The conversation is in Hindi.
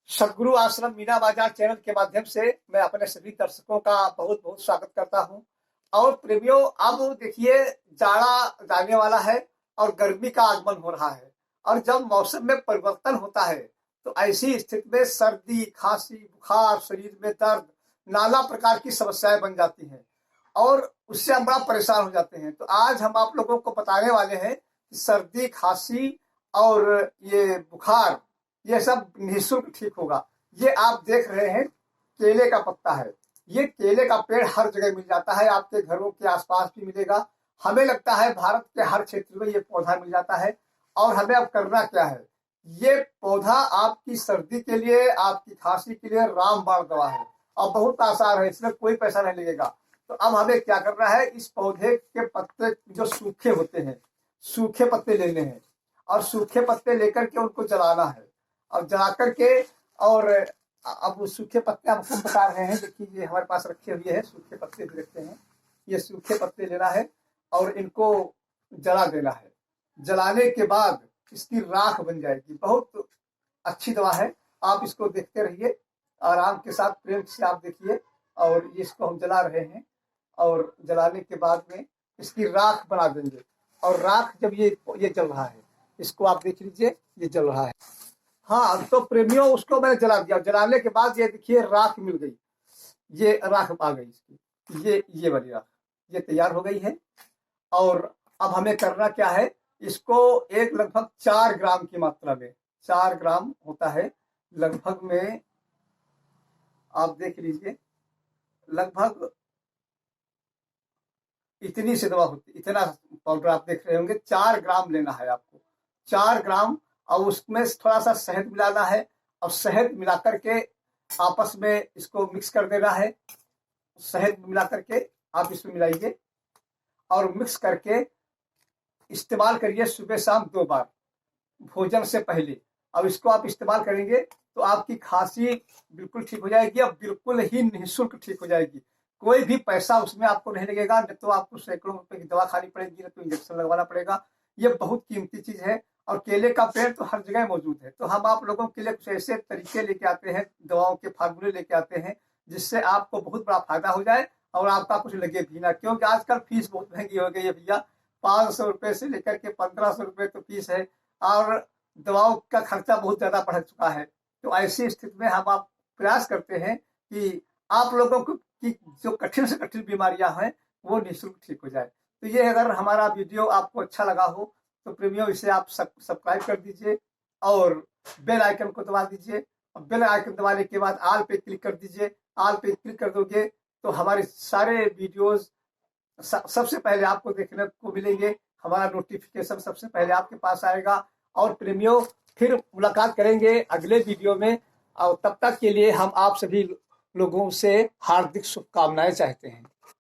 सदगुरु आश्रम मीना बाजार चैनल के माध्यम से मैं अपने सभी दर्शकों का बहुत बहुत स्वागत करता हूं। और प्रेमियों, अब देखिए, जाड़ा जाने वाला है और गर्मी का आगमन हो रहा है। और जब मौसम में परिवर्तन होता है तो ऐसी स्थिति में सर्दी, खांसी, बुखार, शरीर में दर्द, नाना प्रकार की समस्याएं बन जाती हैं और उससे हम बड़ा परेशान हो जाते हैं। तो आज हम आप लोगों को बताने वाले हैं कि सर्दी, खांसी और ये बुखार, ये सब निःशुल्क ठीक होगा। ये आप देख रहे हैं, केले का पत्ता है। ये केले का पेड़ हर जगह मिल जाता है, आपके घरों के आसपास भी मिलेगा। हमें लगता है भारत के हर क्षेत्र में ये पौधा मिल जाता है। और हमें अब करना क्या है, ये पौधा आपकी सर्दी के लिए, आपकी खांसी के लिए रामबाण दवा है और बहुत आसान है, इसमें कोई पैसा नहीं लगेगा। तो अब हमें क्या करना है, इस पौधे के पत्ते जो सूखे होते हैं, सूखे पत्ते लेने हैं और सूखे पत्ते लेकर के उनको जलाना है। और जला करके, और अब वो सूखे पत्ते आपको बता रहे हैं, देखिए ये हमारे पास रखे हुए हैं, सूखे पत्ते भी रखते हैं। ये सूखे पत्ते लेना है और इनको जला देना है। जलाने के बाद इसकी राख बन जाएगी। बहुत अच्छी दवा है, आप इसको देखते रहिए, आराम के साथ प्रेम से आप देखिए। और इसको हम जला रहे हैं और जलाने के बाद में इसकी राख बना देंगे। और राख जब ये जल रहा है, इसको आप देख लीजिए, ये जल रहा है। हाँ, तो प्रेमियों, उसको मैंने जला दिया। जलाने के बाद ये देखिए राख मिल गई, ये राख आ गई इसकी, ये वाली राख, ये तैयार हो गई है। और अब हमें करना क्या है, इसको एक लगभग 4 ग्राम की मात्रा में, 4 ग्राम होता है लगभग में, आप देख लीजिए, लगभग इतनी सी दवा होती, इतना पाउडर आप देख रहे होंगे। 4 ग्राम लेना है आपको, 4 ग्राम। और उसमें थोड़ा सा शहद मिलाना है और शहद मिला करके आपस में इसको मिक्स कर देना है। शहद मिला करके आप इसमें मिलाइए और मिक्स करके इस्तेमाल करिए सुबह शाम 2 बार, भोजन से पहले। अब इसको आप इस्तेमाल करेंगे तो आपकी खांसी बिल्कुल ठीक हो जाएगी और बिल्कुल ही निःशुल्क ठीक हो जाएगी। कोई भी पैसा उसमें आपको नहीं लगेगा, न तो आपको सैकड़ों रुपए की दवा खानी पड़ेगी, न तो इंजेक्शन लगवाना पड़ेगा। ये बहुत कीमती चीज है। और केले का पेड़ तो हर जगह मौजूद है। तो हम आप लोगों के लिए कुछ ऐसे तरीके लेके आते हैं, दवाओं के फार्मूले लेके आते हैं, जिससे आपको बहुत बड़ा फायदा हो जाए और आपका कुछ लगे भी ना। क्योंकि आजकल फीस बहुत महंगी हो गई है भैया, 500 रुपए से लेकर के 1500 रुपए तो फीस है और दवाओं का खर्चा बहुत ज्यादा बढ़ चुका है। तो ऐसी स्थिति में हम आप प्रयास करते हैं कि आप लोगों को की जो कठिन से कठिन बीमारियां हैं वो निःशुल्क ठीक हो जाए। तो ये अगर हमारा वीडियो आपको अच्छा लगा हो तो प्रेमियों, इसे आप सब्सक्राइब कर दीजिए और बेल आइकन को दबा दीजिए। और बेल आइकन दबाने के बाद ऑल पे क्लिक कर दीजिए। ऑल पे क्लिक कर दोगे तो हमारे सारे वीडियोस सबसे पहले आपको देखने को मिलेंगे। हमारा नोटिफिकेशन सबसे पहले आपके पास आएगा। और प्रेमियों, फिर मुलाकात करेंगे अगले वीडियो में। और तब तक के लिए हम आप सभी लोगों से हार्दिक शुभकामनाएं चाहते हैं।